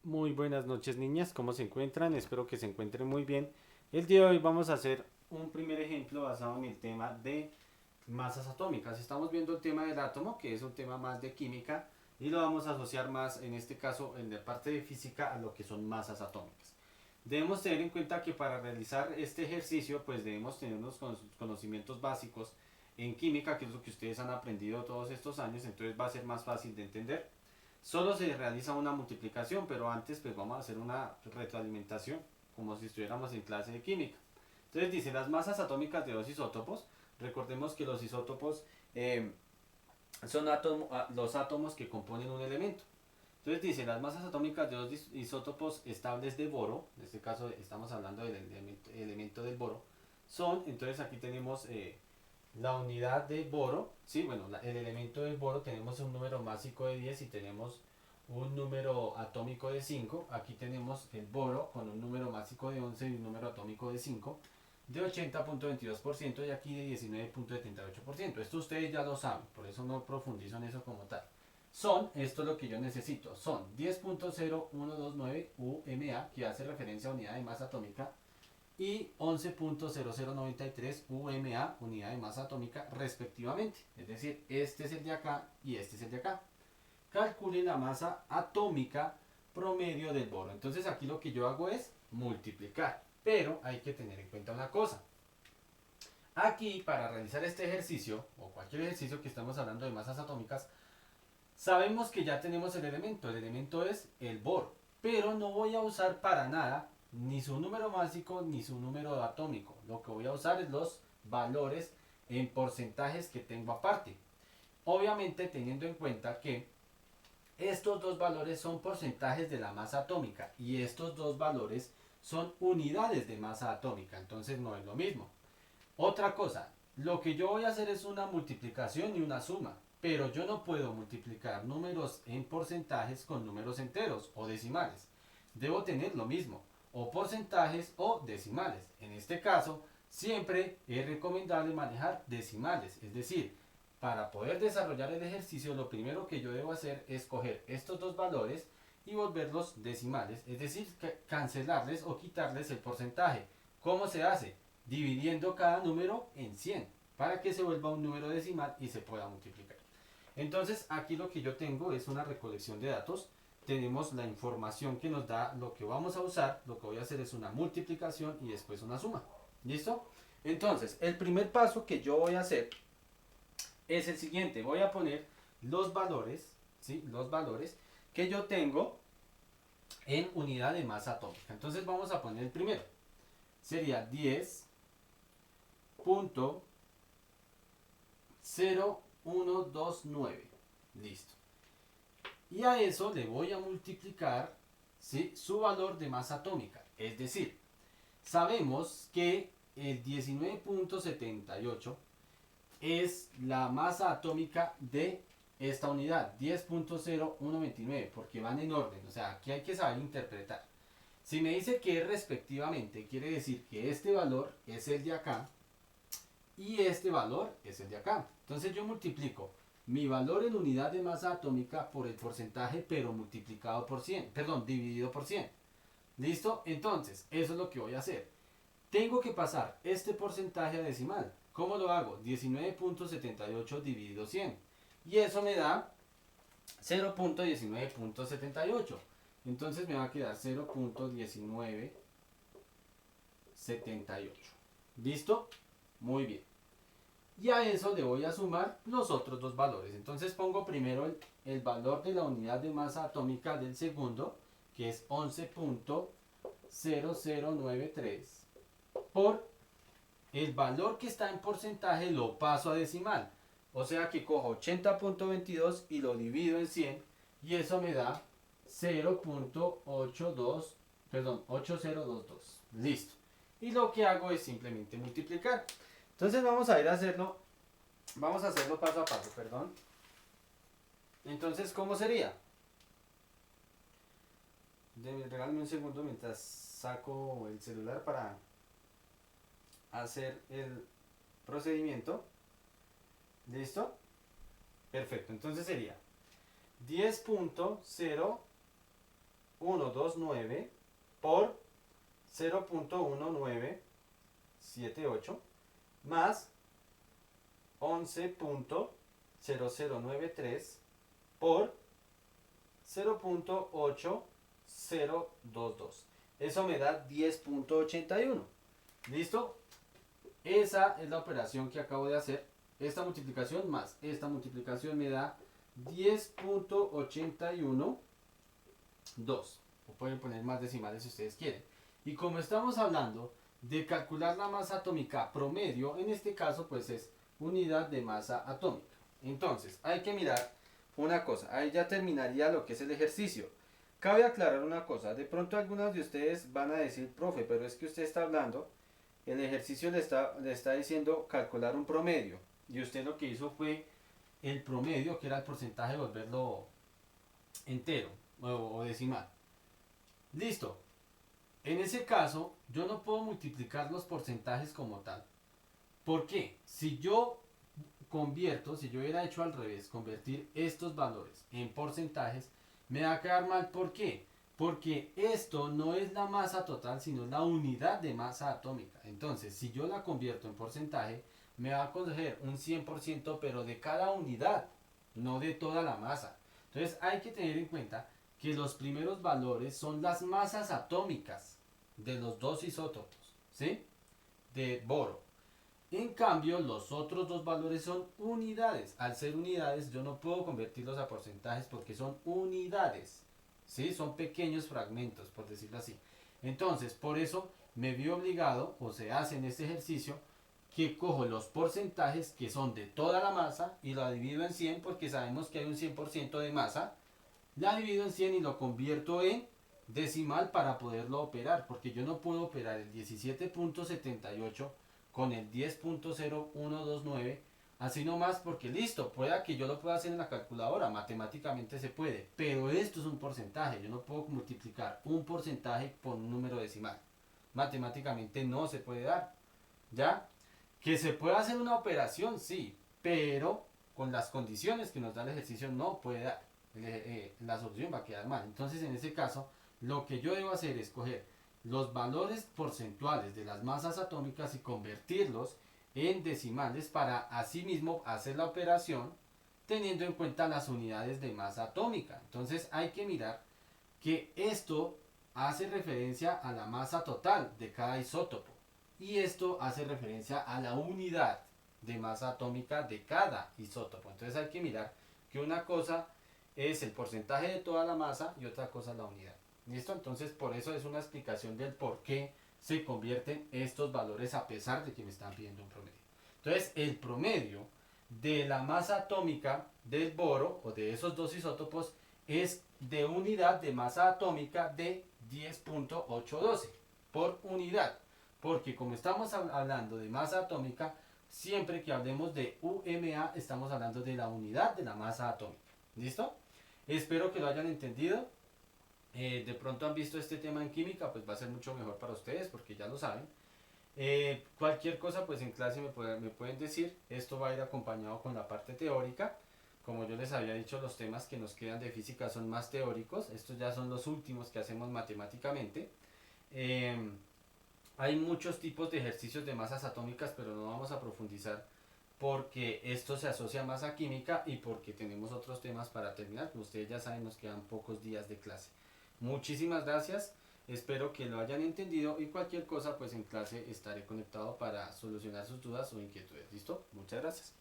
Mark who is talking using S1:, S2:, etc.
S1: Muy buenas noches niñas, ¿cómo se encuentran? Espero que se encuentren muy bien. El día de hoy vamos a hacer un primer ejemplo basado en el tema de masas atómicas. Estamos viendo el tema del átomo, que es un tema más de química, y lo vamos a asociar más, en este caso, en la parte de física, a lo que son masas atómicas. Debemos tener en cuenta que para realizar este ejercicio, pues debemos tener unos conocimientos básicos en química, que es lo que ustedes han aprendido todos estos años, entonces va a ser más fácil de entender. Solo se realiza una multiplicación, pero antes pues vamos a hacer una retroalimentación, como si estuviéramos en clase de química. Entonces dice, las masas atómicas de dos isótopos, recordemos que los isótopos son los átomos que componen un elemento. Entonces dice, las masas atómicas de dos isótopos estables de boro, en este caso estamos hablando del elemento del boro, son, entonces aquí tenemos la unidad de boro, sí, bueno, el elemento del boro tenemos un número másico de 10 y tenemos un número atómico de 5. Aquí tenemos el boro con un número másico de 11 y un número atómico de 5 de 80.22% y aquí de 19.78%. Esto ustedes ya lo saben, por eso no profundizo en eso como tal. Esto es lo que yo necesito, son 10.0129 UMA, que hace referencia a unidad de masa atómica, y 11.0093 UMA, unidad de masa atómica, respectivamente. Es decir, este es el de acá y este es el de acá. Calculen la masa atómica promedio del boro. Entonces aquí lo que yo hago es multiplicar. Pero hay que tener en cuenta una cosa. Aquí, para realizar este ejercicio, o cualquier ejercicio que estamos hablando de masas atómicas, sabemos que ya tenemos el elemento. El elemento es el boro. Pero no voy a usar para nada ni su número másico ni su número atómico. Lo que voy a usar es los valores en porcentajes que tengo aparte. Obviamente teniendo en cuenta que estos dos valores son porcentajes de la masa atómica y estos dos valores son unidades de masa atómica. Entonces no es lo mismo. Otra cosa, lo que yo voy a hacer es una multiplicación y una suma, pero yo no puedo multiplicar números en porcentajes con números enteros o decimales. Debo tener lo mismo, o porcentajes o decimales. En este caso, siempre es recomendable manejar decimales, es decir, para poder desarrollar el ejercicio, lo primero que yo debo hacer es coger estos dos valores y volverlos decimales, es decir, cancelarles o quitarles el porcentaje. ¿Cómo se hace? Dividiendo cada número en 100 para que se vuelva un número decimal y se pueda multiplicar. Entonces aquí lo que yo tengo es una recolección de datos. Tenemos la información que nos da lo que vamos a usar. Lo que voy a hacer es una multiplicación y después una suma. ¿Listo? Entonces, el primer paso que yo voy a hacer es el siguiente. Voy a poner los valores, ¿sí? Los valores que yo tengo en unidad de masa atómica. Entonces vamos a poner el primero. Sería 10.0129. Listo. Y a eso le voy a multiplicar, ¿sí?, su valor de masa atómica. Es decir, sabemos que el 19.78 es la masa atómica de esta unidad, 10.0129, porque van en orden. O sea, aquí hay que saber interpretar. Si me dice que es respectivamente, quiere decir que este valor es el de acá y este valor es el de acá. Entonces yo multiplico mi valor en unidad de masa atómica por el porcentaje, pero multiplicado por 100, perdón, dividido por 100. ¿Listo? Entonces, eso es lo que voy a hacer. Tengo que pasar este porcentaje a decimal. ¿Cómo lo hago? 19.78 dividido 100. Y eso me da 0.19.78. Entonces me va a quedar 0.1978. ¿Listo? Muy bien. Y a eso le voy a sumar los otros dos valores. Entonces pongo primero el valor de la unidad de masa atómica del segundo, que es 11.0093, por el valor que está en porcentaje lo paso a decimal. O sea que cojo 80.22 y lo divido en 100 y eso me da 0.82, perdón, 8022. Listo. Y lo que hago es simplemente multiplicar. Entonces vamos a ir a hacerlo, vamos a hacerlo paso a paso, perdón. Entonces, ¿cómo sería? Regálame un segundo mientras saco el celular para hacer el procedimiento. ¿Listo? Perfecto. Entonces sería 10.0129 0.129 por 0.1978 más 11.0093 por 0.8022. Eso me da 10.81. ¿Listo? Esa es la operación que acabo de hacer. Esta multiplicación más esta multiplicación me da 10.812. O pueden poner más decimales si ustedes quieren. Y como estamos hablando de calcular la masa atómica promedio, en este caso pues es unidad de masa atómica. Entonces hay que mirar una cosa. Ahí ya terminaría lo que es el ejercicio. Cabe aclarar una cosa. De pronto algunos de ustedes van a decir, profe, pero es que usted está hablando, el ejercicio le está diciendo calcular un promedio. Y usted lo que hizo fue el promedio, que era el porcentaje, volverlo entero o decimal. Listo. En ese caso, yo no puedo multiplicar los porcentajes como tal. ¿Por qué? Si yo convierto, si yo hubiera hecho al revés, convertir estos valores en porcentajes, me va a quedar mal. ¿Por qué? Porque esto no es la masa total, sino la unidad de masa atómica. Entonces, si yo la convierto en porcentaje, me va a coger un 100%, pero de cada unidad, no de toda la masa. Entonces, hay que tener en cuenta que los primeros valores son las masas atómicas de los dos isótopos, ¿sí? De boro. En cambio, los otros dos valores son unidades. Al ser unidades, yo no puedo convertirlos a porcentajes porque son unidades, ¿sí? Son pequeños fragmentos, por decirlo así. Entonces, por eso me vi obligado, o se hace en este ejercicio, que cojo los porcentajes que son de toda la masa y la divido en 100 porque sabemos que hay un 100% de masa. La divido en 100 y lo convierto en decimal para poderlo operar, porque yo no puedo operar el 17.78 con el 10.0129 así nomás, porque listo, pueda que yo lo pueda hacer en la calculadora, matemáticamente se puede, pero esto es un porcentaje, yo no puedo multiplicar un porcentaje por un número decimal, matemáticamente no se puede dar, ¿ya? Que se puede hacer una operación, sí, pero con las condiciones que nos da el ejercicio no puede dar. La solución va a quedar mal. Entonces, en ese caso, lo que yo debo hacer es coger los valores porcentuales de las masas atómicas y convertirlos en decimales para asimismo hacer la operación teniendo en cuenta las unidades de masa atómica. Entonces, hay que mirar que esto hace referencia a la masa total de cada isótopo y esto hace referencia a la unidad de masa atómica de cada isótopo. Entonces hay que mirar que una cosa es el porcentaje de toda la masa y otra cosa la unidad. ¿Listo? Entonces por eso es una explicación del por qué se convierten estos valores a pesar de que me están pidiendo un promedio. Entonces el promedio de la masa atómica del boro o de esos dos isótopos es de unidad de masa atómica de 10.812 por unidad. Porque como estamos hablando de masa atómica, siempre que hablemos de UMA estamos hablando de la unidad de la masa atómica. ¿Listo? Espero que lo hayan entendido. De pronto han visto este tema en química, pues va a ser mucho mejor para ustedes porque ya lo saben. Cualquier cosa pues en clase me pueden decir. Esto va a ir acompañado con la parte teórica. Como yo les había dicho, los temas que nos quedan de física son más teóricos. Estos ya son los últimos que hacemos matemáticamente. Hay muchos tipos de ejercicios de masas atómicas, pero no vamos a profundizar porque esto se asocia más a química y porque tenemos otros temas para terminar. Como ustedes ya saben, nos quedan pocos días de clase. Muchísimas gracias, espero que lo hayan entendido y cualquier cosa pues en clase estaré conectado para solucionar sus dudas o inquietudes. ¿Listo? Muchas gracias.